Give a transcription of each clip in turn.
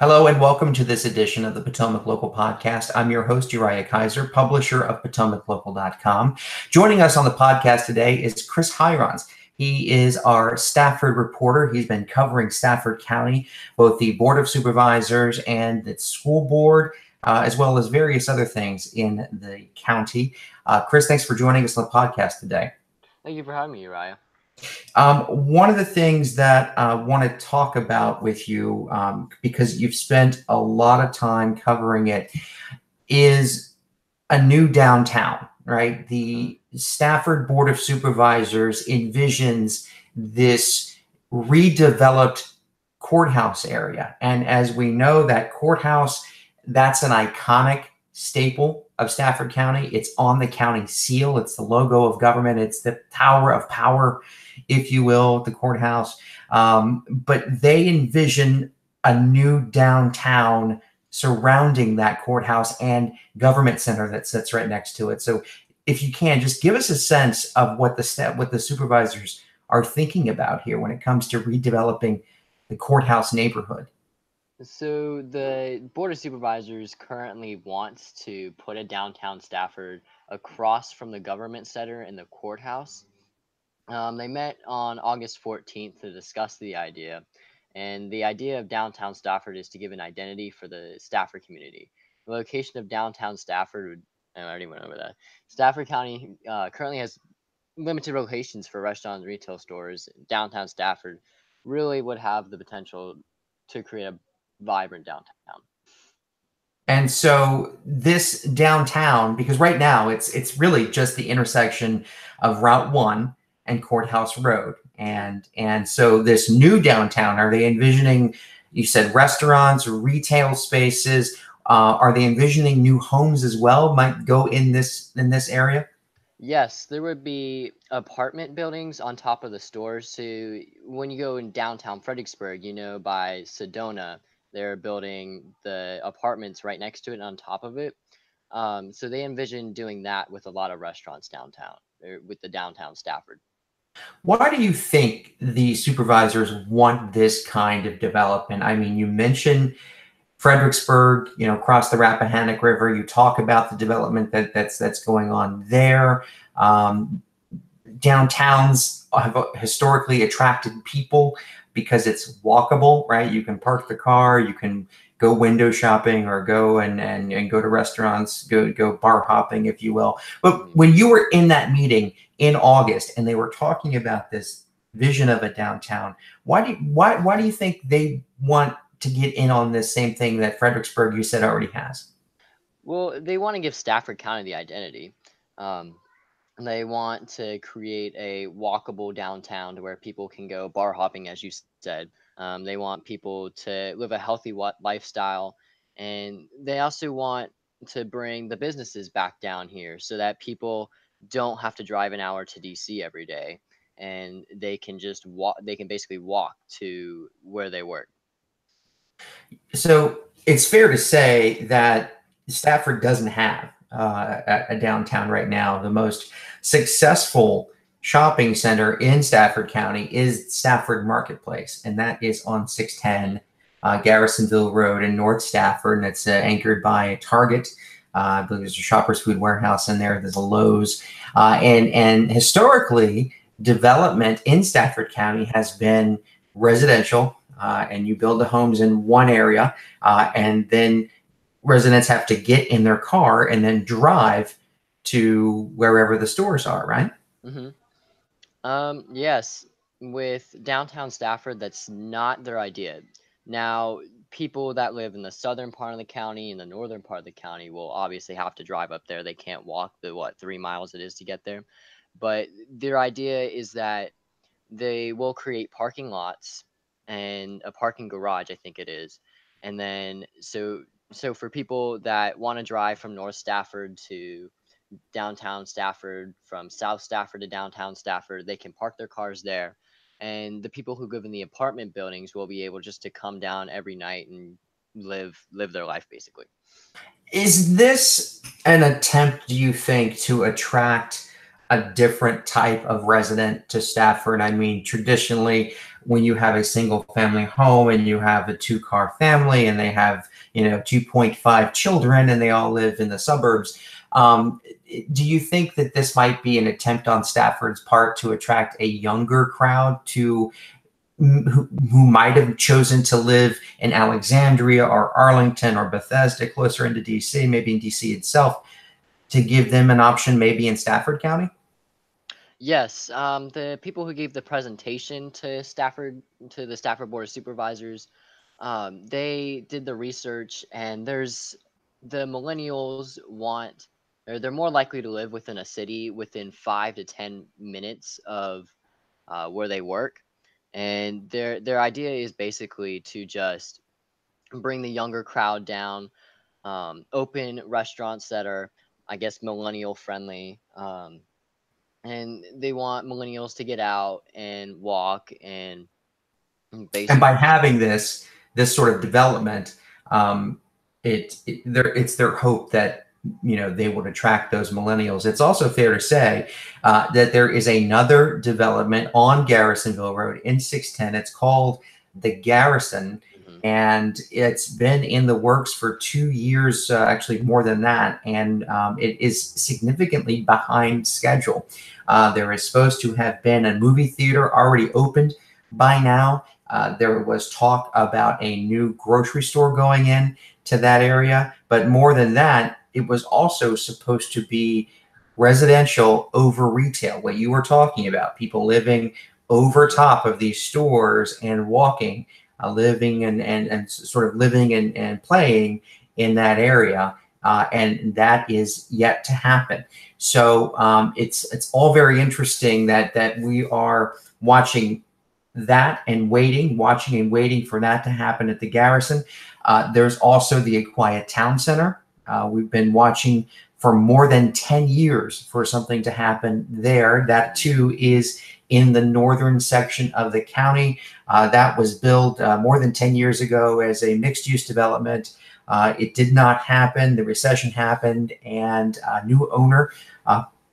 Hello and welcome to this edition of the Potomac Local Podcast. I'm your host, Uriah Kaiser, publisher of PotomacLocal.com. Joining us on the podcast today is Chris Hirons. He is our Stafford reporter. He's been covering Stafford County, both the Board of Supervisors and the school board, as well as various other things in the county. Chris, thanks for joining us on the podcast today. Thank you for having me, Uriah. One of the things that I want to talk about with you, because you've spent a lot of time covering it, is a new downtown, right? The Stafford Board of Supervisors envisions this redeveloped courthouse area. And as we know, that courthouse, that's an iconic staple of Stafford County. It's on the county seal. It's the logo of government. It's the tower of power, if you will, the courthouse. But they envision a new downtown surrounding that courthouse and government center that sits right next to it. So if you can, just give us a sense of what the supervisors are thinking about here when it comes to redeveloping the courthouse neighborhood. So the Board of Supervisors currently wants to put a downtown Stafford across from the government center and the courthouse. They met on August 14th to discuss the idea. And the idea of downtown Stafford is to give an identity for the Stafford community. The location of downtown Stafford would, I already went over that. Stafford County currently has limited locations for restaurants and retail stores. Downtown Stafford really would have the potential to create a vibrant downtown. And so this downtown, because right now it's really just the intersection of Route 1 and Courthouse Road. And so this new downtown, are they envisioning, you said restaurants, retail spaces, are they envisioning new homes as well might go in this area? Yes, there would be apartment buildings on top of the stores. So when you go in downtown Fredericksburg, by Sedona, they're building the apartments right next to it and on top of it. So they envision doing that with a lot of restaurants downtown, or with the downtown Stafford. Why do you think the supervisors want this kind of development? I mean, you mentioned Fredericksburg, across the Rappahannock River. You talk about the development that's going on there. Downtowns have historically attracted people because it's walkable, right? You can park the car, you can go window shopping, or go and go to restaurants, go bar hopping, if you will. But when you were in that meeting in August and they were talking about this vision of a downtown, why do you think they want to get in on this same thing that Fredericksburg, you said, already has? Well, they want to give Stafford County the identity. They want to create a walkable downtown to where people can go bar hopping, as you said. They want people to live a healthy lifestyle. And they also want to bring the businesses back down here so that people don't have to drive an hour to DC every day. And they can just walk, they can basically walk to where they work. So it's fair to say that Stafford doesn't have a downtown right now. The most successful shopping center in Stafford County is Stafford Marketplace, and that is on 610 Garrisonville Road in North Stafford, and it's anchored by a Target. I believe there's a Shoppers Food Warehouse in there. There's a Lowe's, and historically, development in Stafford County has been residential. And you build the homes in one area, and then residents have to get in their car and then drive to wherever the stores are, right? Yes, with downtown Stafford, that's not their idea. Now, people that live in the southern part of the county and the northern part of the county will obviously have to drive up there. They can't walk the 3 miles it is to get there. But their idea is that they will create parking lots and a parking garage, I think it is. And then so for people that want to drive from North Stafford to downtown Stafford, from South Stafford to downtown Stafford, they can park their cars there. And the people who live in the apartment buildings will be able just to come down every night and live their life basically. Is this an attempt, do you think, to attract a different type of resident to Stafford. I mean, traditionally, when you have a single family home and you have a two-car family and they have, 2.5 children and they all live in the suburbs, um, do you think that this might be an attempt on Stafford's part to attract a younger crowd to who might have chosen to live in Alexandria or Arlington or Bethesda, closer into DC, maybe in DC itself, to give them an option maybe in Stafford County? Yes, the people who gave the presentation to the Stafford Board of Supervisors, they did the research, and the millennials want, or they're more likely to live within a city within 5 to 10 minutes of where they work, and their idea is basically to just bring the younger crowd down, open restaurants that are, I guess, millennial friendly. And they want millennials to get out and walk and And by basically. having this sort of development, um, it's their hope that they would attract those millennials. It's also fair to say that there is another development on Garrisonville Road in 610. It's called the Garrison, Mhm. and it's been in the works for 2 years, actually more than that, and it is significantly behind schedule. There is supposed to have been a movie theater already opened by now. There was talk about a new grocery store going in to that area. But more than that, it was also supposed to be residential over retail, what you were talking about, people living over Mhm. top of these stores and walking, living and sort of living and playing in that area. And that is yet to happen. So it's all very interesting that we are watching that and watching and waiting for that to happen at the Garrison. There's also the Quiet Town Center. We've been watching for more than 10 years for something to happen there. That too is in the northern section of the county. That was built more than 10 years ago as a mixed use development. It did not happen. The recession happened, and a new owner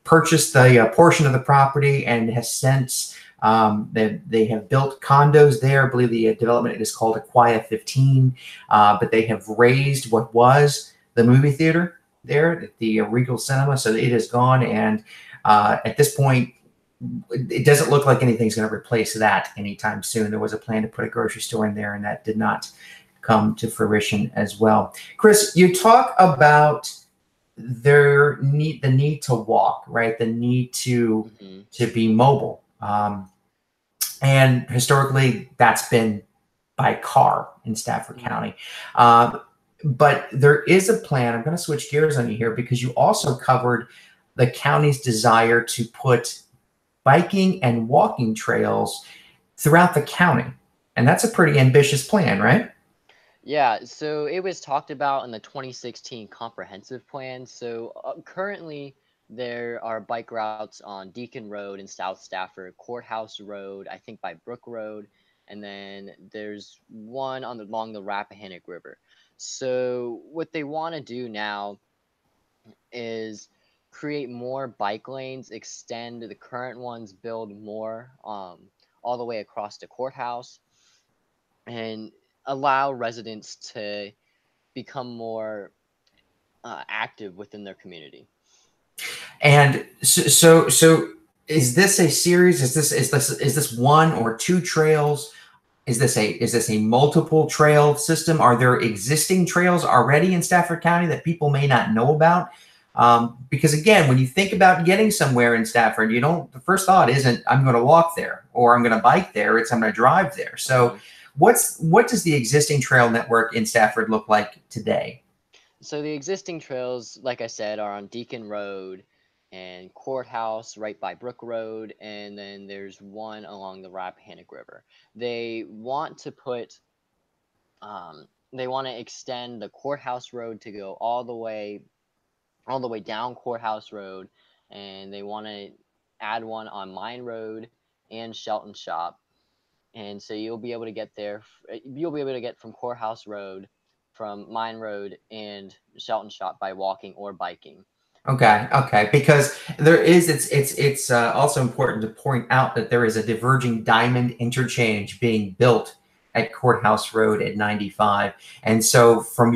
purchased a portion of the property and has since they have built condos there. I believe the development is called Aquia 15, but they have raised what was the movie theater there at the Regal Cinema. So it is gone. And at this point, it doesn't look like anything's going to replace that anytime soon. There was a plan to put a grocery store in there, and that did not come to fruition as well. Chris, you talk about the need to walk, right? The need Mhm. to be mobile. And historically, that's been by car in Stafford Mhm. County. But there is a plan. I'm going to switch gears on you here because you also covered the county's desire to put biking and walking trails throughout the county. And that's a pretty ambitious plan, right? Yeah, so it was talked about in the 2016 comprehensive plan. So currently, there are bike routes on Deacon Road in South Stafford, Courthouse Road, I think by Brook Road, and then there's one along the Rappahannock River. So what they want to do now is create more bike lanes, extend the current ones, build more all the way across the courthouse, and allow residents to become more active within their community. And so is this a series? Is this one or two trails? Is this a multiple trail system? Are there existing trails already in Stafford County that people may not know about? Because again, when you think about getting somewhere in Stafford, you don't. The first thought isn't I'm going to walk there or I'm going to bike there. It's I'm going to drive there. So, Mhm. what does the existing trail network in Stafford look like today? So the existing trails, like I said, are on Deacon Road and Courthouse right by Brook Road, and then there's one along the Rappahannock River. They want to put they want to extend the Courthouse Road to go all the way down Courthouse Road, and they want to add one on Mine Road and Shelton Shop. And so you'll be able to get there. You'll be able to get from Courthouse Road, from Mine Road, and Shelton Shop by walking or biking. Okay, okay, because there is it's also important to point out that there is a diverging diamond interchange being built at Courthouse Road at 95, and so from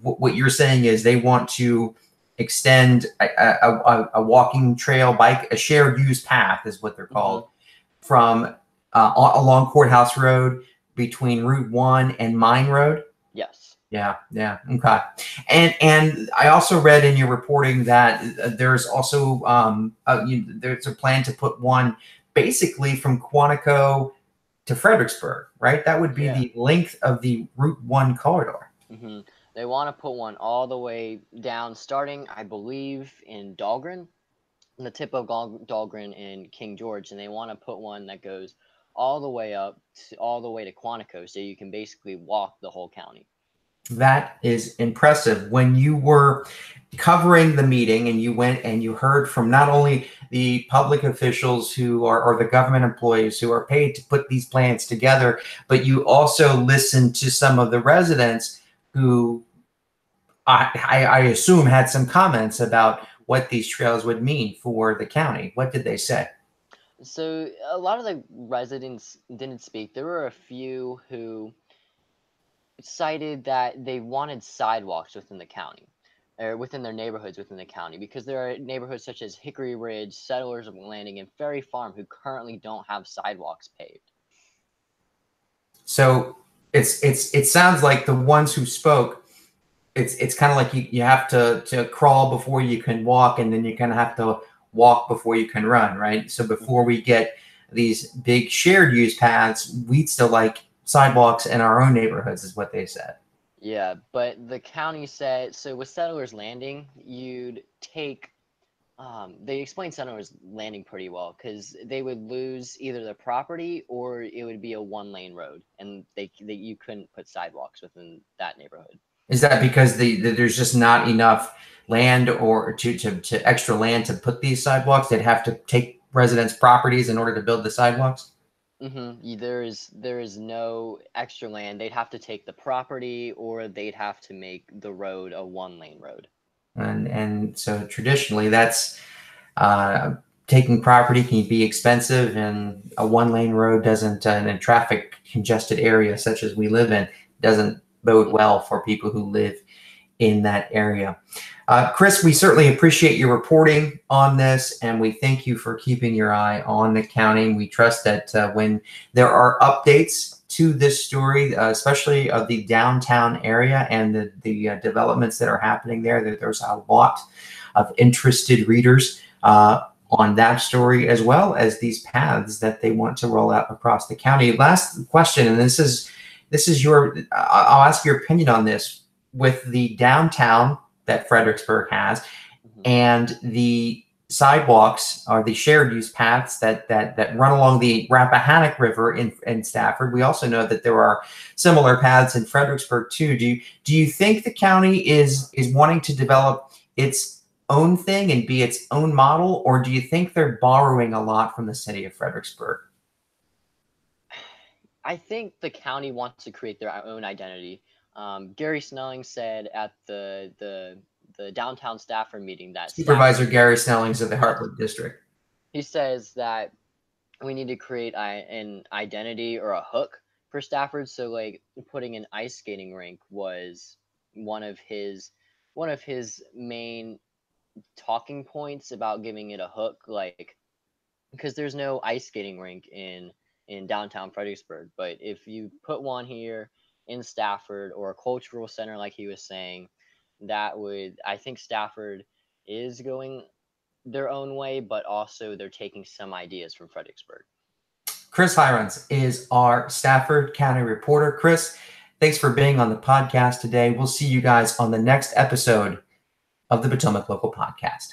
what you're saying is they want to extend a walking trail, bike, a shared use path is what they're Hmm. called, from along Courthouse Road between Route 1 and Mine Road. Yes. Yeah, yeah, okay. And I also read in your reporting that there's also there's a plan to put one basically from Quantico to Fredericksburg, right? That would be Yeah. the length of the Route 1 corridor. Hmm. They want to put one all the way down, starting, I believe, in Dahlgren, the tip of Dahlgren and King George, and they want to put one that goes all the way up, all the way to Quantico, so you can basically walk the whole county. That is impressive. When you were covering the meeting and you went and you heard from not only the public officials who are, or the government employees who are paid to put these plans together, but you also listened to some of the residents who I assume had some comments about what these trails would mean for the county. What did they say? So a lot of the residents didn't speak. There were a few who cited that they wanted sidewalks within the county, or within their neighborhoods within the county, because there are neighborhoods such as Hickory Ridge, Settlers of Landing, and Ferry Farm who currently don't have sidewalks paved. So it sounds like the ones who spoke, it's kind of like you have to crawl before you can walk, and then you kind of have to walk before you can run, right? So before Hmm. we get these big shared use paths, we'd still like sidewalks in our own neighborhoods, is what they said. Yeah, but the county said so with Settlers Landing, you'd take they explained Settlers Landing pretty well because they would lose either the property or it would be a one-lane road, and you couldn't put sidewalks within that neighborhood. Is that because there's just not enough land or to extra land to put these sidewalks? They'd have to take residents' properties in order to build the sidewalks? There is no extra land. They'd have to take the property, or they'd have to make the road a one-lane road. And so traditionally that's uh, taking property can be expensive, and a one lane road doesn't in a traffic congested area such as we live in doesn't bode Hmm. well for people who live in that area. Chris, we certainly appreciate your reporting on this, and we thank you for keeping your eye on the county. We trust that when there are updates to this story, especially of the downtown area and the developments that are happening there, that there's a lot of interested readers on that story, as well as these paths that they want to roll out across the county. Last question, and this is your, I'll ask your opinion on this. With the downtown that Fredericksburg has Hmm. and the sidewalks or the shared use paths that run along the Rappahannock River in Stafford. We also know that there are similar paths in Fredericksburg too. Do you think the county is wanting to develop its own thing and be its own model, or do you think they're borrowing a lot from the city of Fredericksburg? I think the county wants to create their own identity. Gary Snelling said at the downtown Stafford meeting that Supervisor Stafford, Gary Snellings of the yes, Hartwood District. he says that we need to create an identity or a hook for Stafford. So like putting an ice skating rink was one of his one of his main talking points about giving it a hook, like because there's no ice skating rink in downtown Fredericksburg. But if you put one here in Stafford or a cultural center, like he was saying, that would, I think Stafford is going their own way, but also they're taking some ideas from Fredericksburg. Chris Hirons is our Stafford County reporter. Chris, thanks for being on the podcast today. We'll see you guys on the next episode of the Potomac Local Podcast.